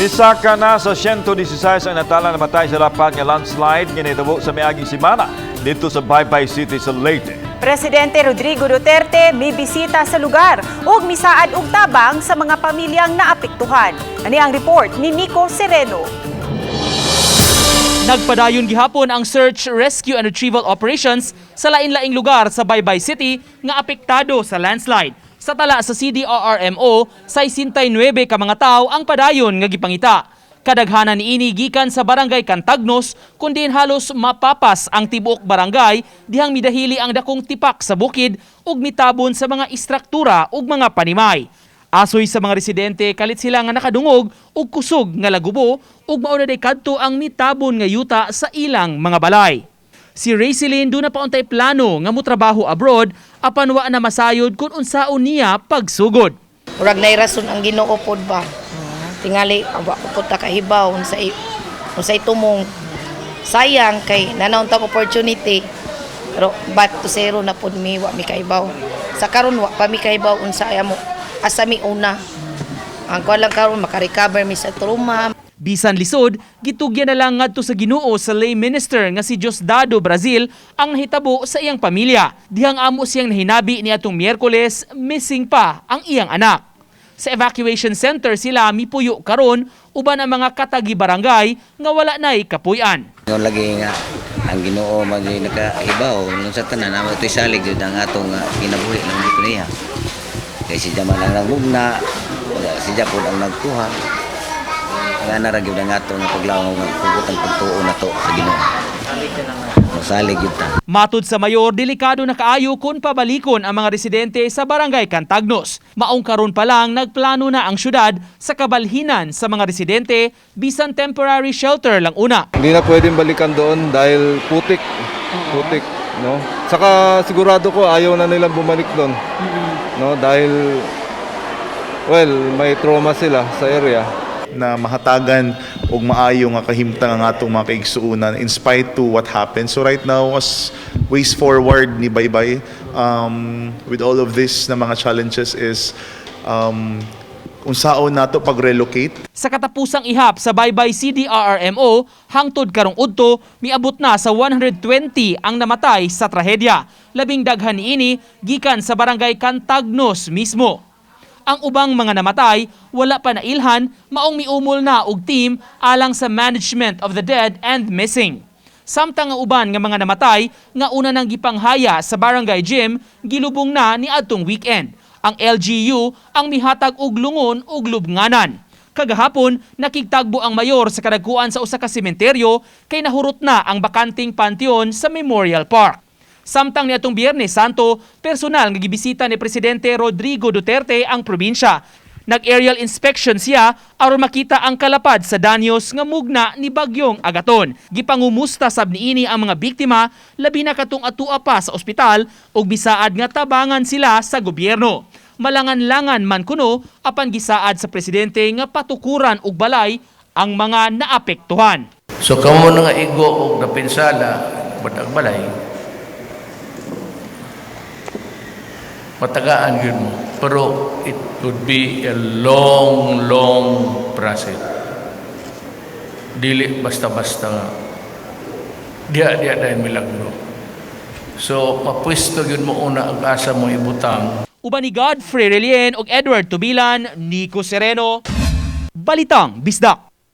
Misaka na sa 116 ang natala na matay sa rapat nga landslide nga nahitabo sa miaging semana dito sa Baybay City sa Leyte. Presidente Rodrigo Duterte may bisita sa lugar ug misaad og tabang sa mga pamilyang naapektuhan. Ani ang report ni Nico Sereno. Nagpadayon gihapon ang search, rescue and retrieval operations sa lain-laing lugar sa Baybay City nga apektado sa landslide. Sa tala sa CDRRMO, 69 ka mga tao ang padayon nga gipangita. Kadaghanan niini gikan sa barangay Cantagnos, kundi halos mapapas ang tibuok barangay dihang midahili ang dakong tipak sa bukid ug mitabon sa mga istruktura ug mga panimay. Asoy sa mga residente, kalit sila nga nakadungog ug kusog nga lagubo ug mao na day kadto ang mitabon nga yuta sa ilang mga balay. Si Rayceline doon na pauntay plano nga mutrabaho abroad apan wa na masayod kung unsaon niya pagsugod. Murag nay rason ang Ginoo pod ba. Tingali wa ko ta kahibaw unsay tumong. Sayang kay nanaon ta opportunity. Pero back to zero na pod mi wa mi kahibaw. Sa karon wa pa mi kahibaw unsa amo asa mi una. Ang ko lang karon makarecover mi sa trauma. Bisan lisod, gitugyan na lang ngadto sa Ginoo sa lay minister nga si Diosdado Brazil ang nahitabo sa iyang pamilya. Dihang amo siyang nahinabi ni atong Miyerkules, missing pa ang iyang anak. Sa evacuation center sila mipuyo karon uban ang mga katagi barangay nga wala nay kapuy-an. Ngayon lagi nga ang Ginoo magi nakahibaw nung sa tanan amo toy salig jud ang atong kinabuhi lang dito niya. Kay si Jamal ang nagmugna, si Japon ang nagkuha. Nga naragyo na nga ito ng paglaong ng pagkutang pagtuo na to sa Ginoo. Masalig yun ta. Matud sa mayor, delikado na kaayo kung pabalikon ang mga residente sa barangay Cantagnos. Maong karon pa lang nagplano na ang syudad sa kabalhinan sa mga residente bisan temporary shelter lang una. Hindi na pwedeng balikan doon dahil putik. Putik, no? Saka sigurado ko ayaw na nilang bumalik doon. No, dahil may trauma sila sa area. Na mahatagan og maayo nga kahimtang ang atong mga kaigsuonan in spite to what happened. So right now, as ways forward ni Baybay with all of this na mga challenges is unsaon nato pag-relocate. Sa katapusang ihap sa Baybay CDRRMO, hangtod karong udto, miabot na sa 120 ang namatay sa trahedya. Labing daghan niini gikan sa barangay Cantagnos mismo. Ang ubang mga namatay, wala pa nailhan, maong miumol na og team alang sa management of the dead and missing. Samtang ang uban nga mga namatay, nga una nang gipanghaya sa barangay gym, gilubong na ni adtong weekend. Ang LGU ang mihatag og lungon ug lubnganan. Kagahapon, nakigtagbo ang mayor sa kadagkuan sa usa ka sementeryo kay nahurot na ang bakanting panteon sa Memorial Park. Samtang niadtong Biyernes Santo, personal nga gibisita ni Presidente Rodrigo Duterte ang probinsya. Nag-aerial inspection siya aron makita ang kalapad sa danyos nga mugna ni Bagyong Agaton. Gipangumusta sab niini ang mga biktima, labi na katong atua pa sa ospital ug bisaad nga tabangan sila sa gobyerno. Malangan-langan man kuno apan gisaad sa presidente nga patukuran og balay ang mga naapektuhan. So kamo nga igo og napinsala badag balay. Matagaan yun mo. Pero it could be a long process. Dili basta-basta nga. Diya dahil milagro. So, mapwesto yun mo una ang asa mo ibutang. Uban ni Godfrey Relien ug Edward Tubilan, Nico Sereno, Balitang Bisdak.